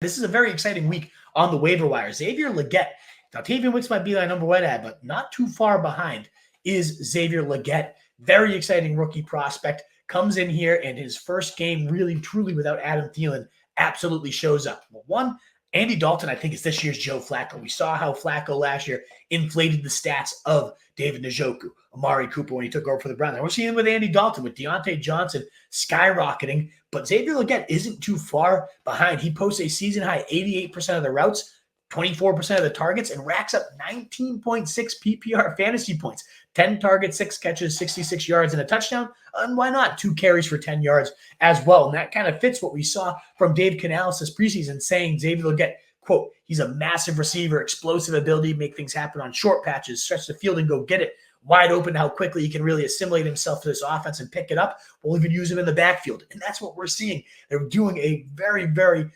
This is a very exciting week on the waiver wire. Xavier Legette, Octavian Wicks might be my number one ad, but not too far behind is Xavier Legette. Very exciting rookie prospect. Comes in here and his first game really, truly without Adam Thielen absolutely shows up. Well, one, Andy Dalton, I think, is this year's Joe Flacco. We saw how Flacco last year inflated the stats of David Njoku, Amari Cooper when he took over for the Browns. And we're seeing it with Andy Dalton, with Deontay Johnson skyrocketing. But Xavier Legette isn't too far behind. He posts a season-high 88% of the routes, 24% of the targets, and racks up 19.6 PPR fantasy points. 10 targets, 6 catches, 66 yards, and a touchdown. And why not? 2 carries for 10 yards as well. And that kind of fits what we saw from Dave Canales this preseason, saying Xavier Legette, quote, he's a massive receiver, explosive ability, make things happen on short patches, stretch the field and go get it. Wide open, how quickly he can really assimilate himself to this offense and pick it up. We'll even use him in the backfield. And that's what we're seeing. They're doing a very, very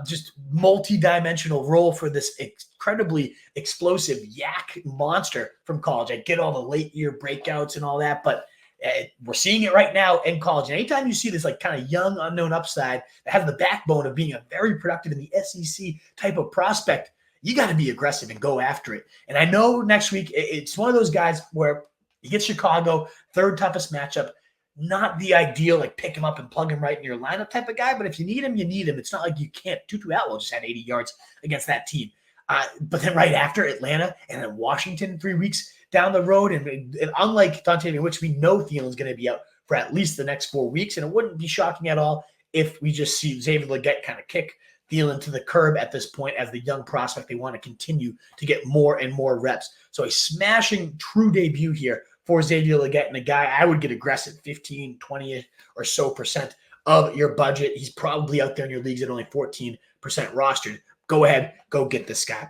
just multi-dimensional role for this incredibly explosive yak monster from college. I get all the late year breakouts and all that, but we're seeing it right now in college. And anytime you see this like kind of young, unknown upside that has the backbone of being a very productive in the SEC type of prospect, you got to be aggressive and go after it. And I know next week it's one of those guys where you get Chicago, third toughest matchup. Not the ideal, like pick him up and plug him right in your lineup type of guy. But if you need him, you need him. It's not like you can't. Tutu Atwell just had 80 yards against that team. But then right after Atlanta and then Washington 3 weeks down the road. And unlike Dontavian, which we know Thielen's going to be out for at least the next 4 weeks. And it wouldn't be shocking at all if we just see Xavier Legette kind of kick Thielen to the curb at this point as the young prospect. They want to continue to get more and more reps. So a smashing true debut here for Xavier Legette, and a guy I would get aggressive, 15, 20 or so percent of your budget. He's probably out there in your leagues at only 14% rostered. Go ahead, go get this guy.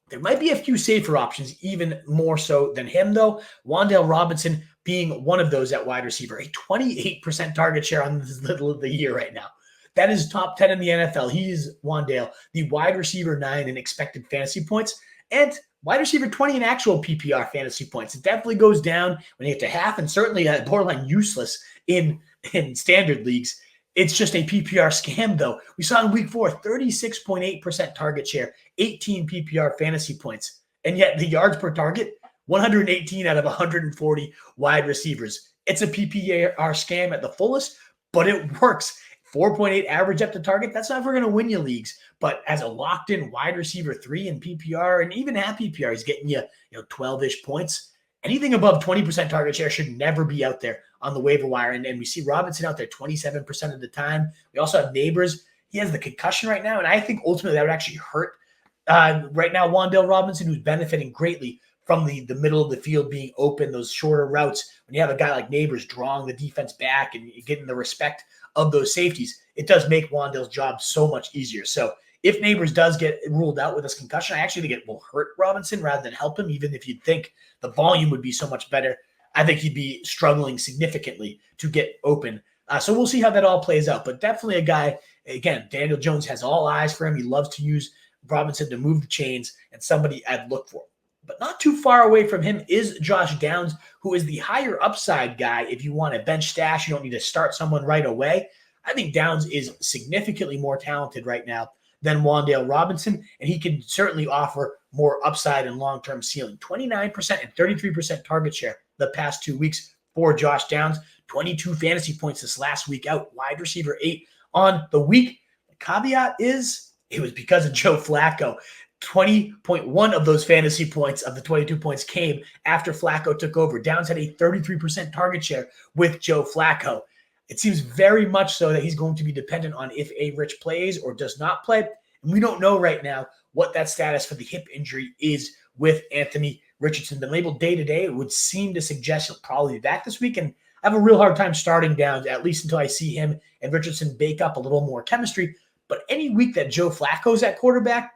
There might be a few safer options, even more so than him, though. Wan'Dale Robinson being one of those at wide receiver, a 28% target share on this little of the year right now. That is top 10 in the NFL. He is Wan'Dale, the wide receiver 9 in expected fantasy points, and wide receiver 20 in actual PPR fantasy points. It definitely goes down when you get to half, and certainly borderline useless in standard leagues. It's just a PPR scam, though. We saw in week 4, 36.8% target share, 18 PPR fantasy points. And yet the yards per target, 118 out of 140 wide receivers. It's a PPR scam at the fullest, but it works. 4.8 average up to target. That's not if we're going to win you leagues, but as a locked-in wide receiver 3 in PPR and even half PPR, he's getting you 12-ish points. Anything above 20% target share should never be out there on the waiver wire. And we see Robinson out there 27% of the time. We also have Neighbors. He has the concussion right now, and I think ultimately that would actually hurt right now Wan'Dale Robinson, who's benefiting greatly from the middle of the field being open, those shorter routes. When you have a guy like Neighbors drawing the defense back and getting the respect of those safeties, it does make Wan'Dale's job so much easier. So if Neighbors does get ruled out with this concussion, I actually think it will hurt Robinson rather than help him, even if you'd think the volume would be so much better. I think he'd be struggling significantly to get open. So we'll see how that all plays out. But definitely a guy, again, Daniel Jones has all eyes for him. He loves to use Robinson to move the chains, and somebody I'd look for. But not too far away from him is Josh Downs, who is the higher upside guy. If you want a bench stash, you don't need to start someone right away. I think Downs is significantly more talented right now than Wan'Dale Robinson, and he can certainly offer more upside and long-term ceiling. 29% and 33% target share the past 2 weeks for Josh Downs. 22 fantasy points this last week out, wide receiver 8 on the week. The caveat is it was because of Joe Flacco. 20.1 of those fantasy points of the 22 points came after Flacco took over. Downs had a 33% target share with Joe Flacco. It seems very much so that he's going to be dependent on if A-Rich plays or does not play. And we don't know right now what that status for the hip injury is with Anthony Richardson. Been labeled day-to-day. It would seem to suggest he'll probably be back this week. And I have a real hard time starting Downs, at least until I see him and Richardson bake up a little more chemistry. But any week that Joe Flacco's at quarterback,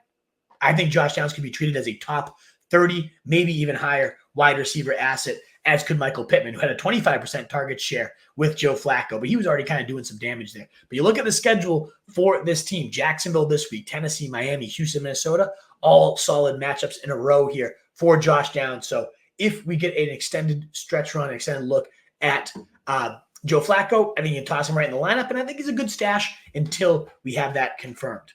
I think Josh Downs could be treated as a top 30, maybe even higher wide receiver asset, as could Michael Pittman, who had a 25% target share with Joe Flacco, but he was already kind of doing some damage there. But you look at the schedule for this team: Jacksonville this week, Tennessee, Miami, Houston, Minnesota, all solid matchups in a row here for Josh Downs. So if we get an extended stretch run, extended look at Joe Flacco, I think you can toss him right in the lineup, and I think he's a good stash until we have that confirmed.